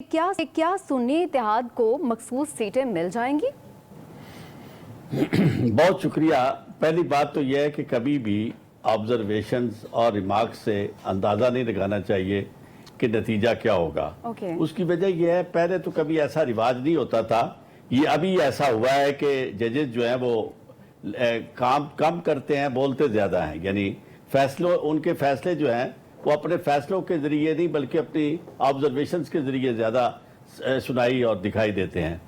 क्या सुन्नी इत्तेहाद को मखसूस सीटें मिल जाएंगी? बहुत शुक्रिया। पहली बात तो यह है कि कभी भी ऑब्जर्वेशंस और रिमार्क्स से अंदाज़ा नहीं लगाना चाहिए कि नतीजा क्या होगा। उसकी वजह यह है, पहले तो कभी ऐसा रिवाज नहीं होता था, ये अभी ऐसा हुआ है कि जजेस जो हैं वो काम कम करते हैं, बोलते ज़्यादा हैं। यानी उनके फैसले जो हैं वो अपने फैसलों के ज़रिए नहीं बल्कि अपनी ऑब्जर्वेशंस के ज़रिए ज़्यादा सुनाई और दिखाई देते हैं,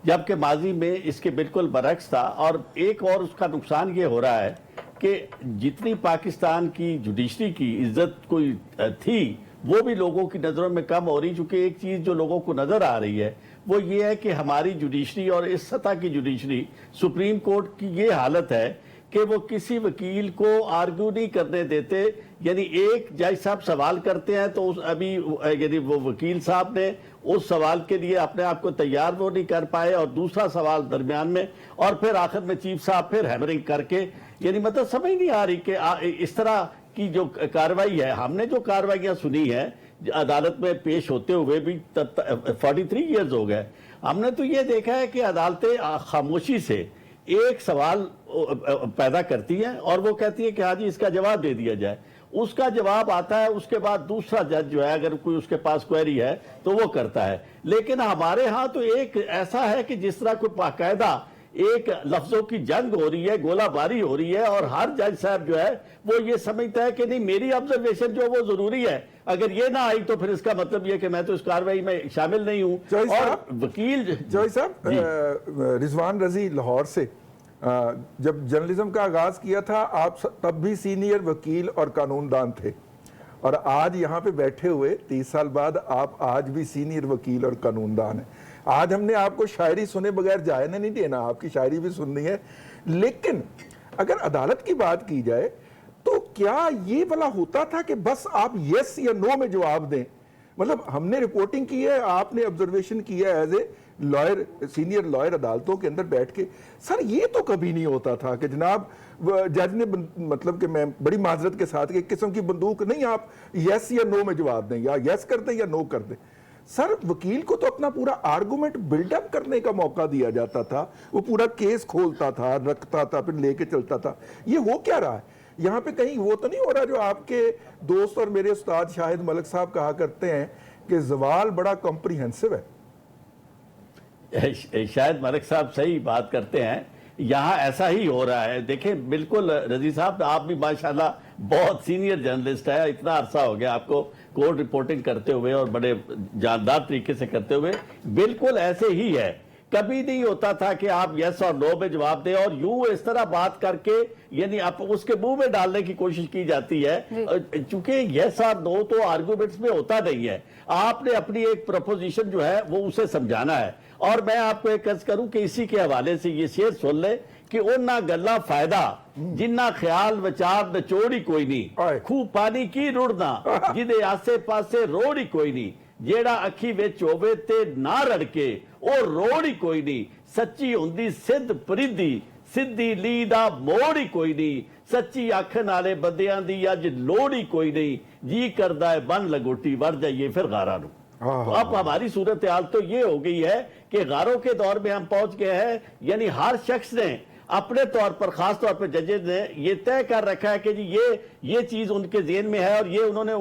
जबकि माजी में इसके बिल्कुल बरक्स था। और एक और उसका नुकसान ये हो रहा है कि जितनी पाकिस्तान की जुडिशरी की इज्जत कोई थी वो भी लोगों की नज़रों में कम हो रही, चूँकि एक चीज़ जो लोगों को नज़र आ रही है वो ये है कि हमारी जुडिशरी और इस सतह की जुडिशरी सुप्रीम कोर्ट की ये हालत है कि वो किसी वकील को आर्ग्यू नहीं करने देते। यानी एक जज साहब सवाल करते हैं तो यानी वो वकील साहब ने उस सवाल के लिए अपने आप को तैयार वो नहीं कर पाए और दूसरा सवाल दरमियान में, और फिर आखिर में चीफ साहब फिर हैमरिंग करके, यानी मतलब समझ नहीं आ रही कि इस तरह की जो कार्रवाई है। हमने जो कार्रवाइयाँ सुनी है अदालत में पेश होते हुए भी 43 ईयर्स हो गए, हमने तो ये देखा है कि अदालतें खामोशी से एक सवाल पैदा करती हैं और वो कहती है कि हाँ जी इसका जवाब दे दिया जाए। उसका जवाब आता है, उसके बाद दूसरा जज जो है अगर कोई उसके पास क्वेरी है तो वो करता है। लेकिन हमारे यहाँ तो एक ऐसा है कि जिस तरह कोई बाकायदा एक लफ्जों की जंग हो रही है, गोलाबारी हो रही है, और हर जज साहब जो है वो ये समझता है कि नहीं मेरी ऑब्जर्वेशन जो वो जरूरी है, अगर ये ना आई तो फिर इसका मतलब ये कि मैं तो इस कार्रवाई में शामिल नहीं हूँ। और वकील जॉय साहब, रिजवान रजी लाहौर से, जब जर्नलिज्म का आगाज किया था आप तब भी सीनियर वकील और कानूनदान थे, और आज यहाँ पे बैठे हुए 30 साल बाद आप आज भी सीनियर वकील और कानूनदान हैं। आज हमने आपको शायरी सुने बगैर जाने नहीं देना, आपकी शायरी भी सुननी है। लेकिन अगर अदालत की बात की जाए तो क्या ये वाला होता था कि बस आप यस या नो में जवाब दें? मतलब हमने रिपोर्टिंग की है, आपने ऑब्जर्वेशन किया है as a lawyer, senior lawyer अदालतों के अंदर बैठ के। सर ये तो कभी नहीं होता था कि जनाब जज ने मतलब कि मैं बड़ी माजरत के साथ एक किस्म की बंदूक नहीं, आप यस या नो में जवाब दें, या यस कर दें या नो कर दें। सर वकील को तो अपना पूरा आर्गुमेंट बिल्डअप करने का मौका दिया जाता था, वो पूरा केस खोलता था, रखता था, फिर लेके चलता था। ये हो क्या रहा है यहाँ पे? कहीं वो तो नहीं हो रहा जो आपके दोस्त और मेरे उस्ताद शाहिद मलिक साहब कहा करते हैं कि जवाल बड़ा कॉम्प्रिहेंसिव है? शायद मलिक साहब सही बात करते हैं, यहाँ ऐसा ही हो रहा है। देखें बिल्कुल रजी साहब, आप भी माशाल्लाह बहुत सीनियर जर्नलिस्ट है, इतना अरसा हो गया आपको कोर्ट रिपोर्टिंग करते हुए और बड़े जानदार तरीके से करते हुए। बिल्कुल ऐसे ही है, कभी नहीं होता था कि आप यस और नो में जवाब दें, और यूं इस तरह बात करके यानी आप उसके मुंह में डालने की कोशिश की जाती है। चूंकि यस और नो तो आर्गुमेंट्स में होता नहीं है, आपने अपनी एक प्रपोजिशन जो है वो उसे समझाना है। और मैं आपको एक अर्ज करूं कि इसी के हवाले से ये शेर सुन ले कि उन्ना गल्ला फायदा जिन्ना ख्याल विचार नचोड़ी कोई नहीं, खूब पानी की रुड़ना जिदे आसे पासे रोड़ ही कोई नहीं, जेड़ा अखी विच होवे ते ना रड़के ओ रोड़ ही कोई नहीं, सच्ची हुंदी सिद्ध परिधी सिद्धी ली दा मोड़ ही कोई नहीं, सच्ची आखन वाले बंदियां दी अज लोड़ ही कोई नहीं, जी करदा है बन लगोटी वड़ जाइए फिर गारा नू। तो अब हमारी सूरत हाल तो ये हो गई है कि गारों के दौर में हम पहुंच गए हैं। यानी हर शख्स ने अपने तौर पर, खास तौर पर जजेज ने ये तय कर रखा है कि जी ये चीज उनके ज़हन में है और ये उन्होंने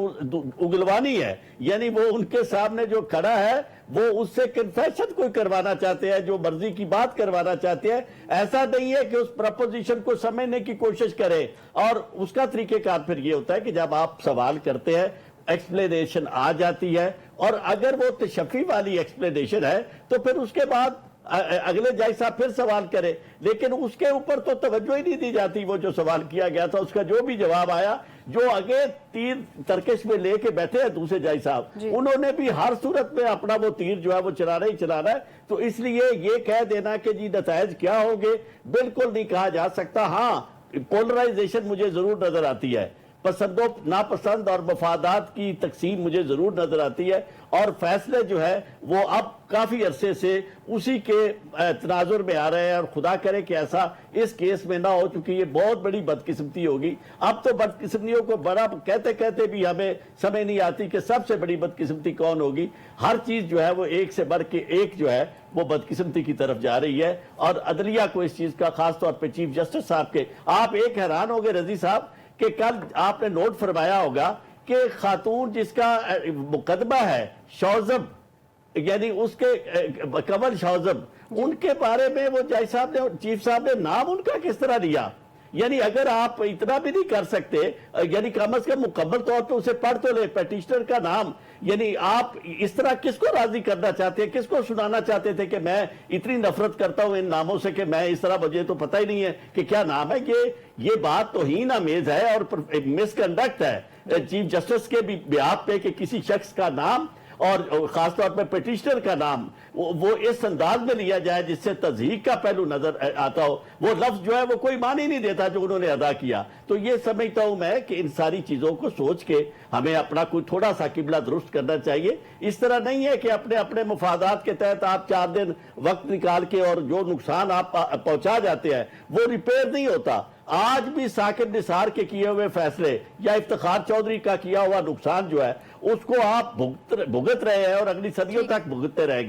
उगलवानी है। यानी वो उनके सामने जो खड़ा है वो उससे कन्फेशन कोई करवाना चाहते हैं, जो मर्जी की बात करवाना चाहते हैं। ऐसा नहीं है कि उस प्रपोजिशन को समझने की कोशिश करें। और उसका तरीकेकार फिर ये होता है कि जब आप सवाल करते हैं, एक्सप्लेनेशन आ जाती है, और अगर वो तशफ़ी वाली एक्सप्लेनेशन है तो फिर उसके बाद अगले जज साहब फिर सवाल करें, लेकिन उसके ऊपर तो तवज्जो ही नहीं दी जाती। वो जो सवाल किया गया था उसका जो भी जवाब आया, जो आगे तीर तरकश में लेके बैठे हैं दूसरे जज साहब, उन्होंने भी हर सूरत में अपना वो तीर जो है वो चलाना ही चलाना है। तो इसलिए ये कह देना कि जी नतायज क्या होंगे, बिल्कुल नहीं कहा जा सकता। हाँ, पोलराइजेशन मुझे जरूर नजर आती है। پسند و ناپسند اور مفادات کی تقسیم مجھے ضرور نظر آتی ہے، اور فیصلے جو ہے وہ اب کافی عرصے سے اسی کے تناظر میں آ رہے ہیں، اور خدا کرے کہ ایسا اس کیس میں نہ ہو، چونکہ یہ بہت بڑی بدقسمتی ہوگی۔ اب تو بدقسمتیوں کو بڑا کہتے کہتے بھی ہمیں سمجھ نہیں آتی کہ سب سے بڑی بدقسمتی کون ہوگی۔ ہر چیز جو ہے وہ ایک سے بڑھ کے ایک جو ہے وہ بدقسمتی کی طرف جا رہی ہے، اور عدلیہ کو اس چیز کا خاص طور پہ چیف جسٹس صاحب کے، آپ ایک حیران ہو گئے رضی صاحب کہ کل آپ نے نوٹ فرمایا ہوگا کہ خاتون جس کا مقدمہ ہے شوزب، یعنی اس کے کمل شوزب، ان کے بارے میں وہ جج صاحب نے، چیف صاحب نے نام ان کا کس طرح لیا؟ یعنی اگر آپ اتنا بھی نہیں کر سکتے، یعنی کم از کم مکمل طور پہ اسے پڑھ تو لے پیٹیشنر کا نام، یعنی آپ اس طرح کس کو راضی کرنا چاہتے ہیں، کس کو سنانا چاہتے تھے کہ میں اتنی نفرت کرتا ہوں ان ناموں سے کہ میں اس طرح، مجھے تو پتہ ہی نہیں ہے کہ کیا نام ہے۔ یہ بات توہین آمیز ہے اور مس کنڈکٹ ہے چیف جسٹس کے بھی بیان پہ کہ کسی شخص کا نام اور خاص طور پہ پیٹیشنر کا نام وہ اس انداز میں لیا جائے جس سے تضحیق کا پہلو نظر آتا ہو۔ وہ لفظ جو ہے وہ کوئی معنی نہیں دیتا جو انہوں نے ادا کیا۔ تو یہ سمجھتا ہوں میں کہ ان ساری چیزوں کو سوچ کے ہمیں اپنا کوئی تھوڑا سا قبلہ درست کرنا چاہیے۔ اس طرح نہیں ہے کہ اپنے مفادات کے تحت آپ 4 دن وقت نکال کے اور جو نقصان آپ پہنچا جاتے ہیں وہ ریپیئر نہیں ہوتا۔ آج بھی ثاقب نثار کے کیے ہوئے فیصلے یا افتخار چودھری کا کیا ہوا نقصان جو ہے اس کو آپ بھگت رہے ہیں اور اگلی صدیوں تک بھگتتے رہیں گے۔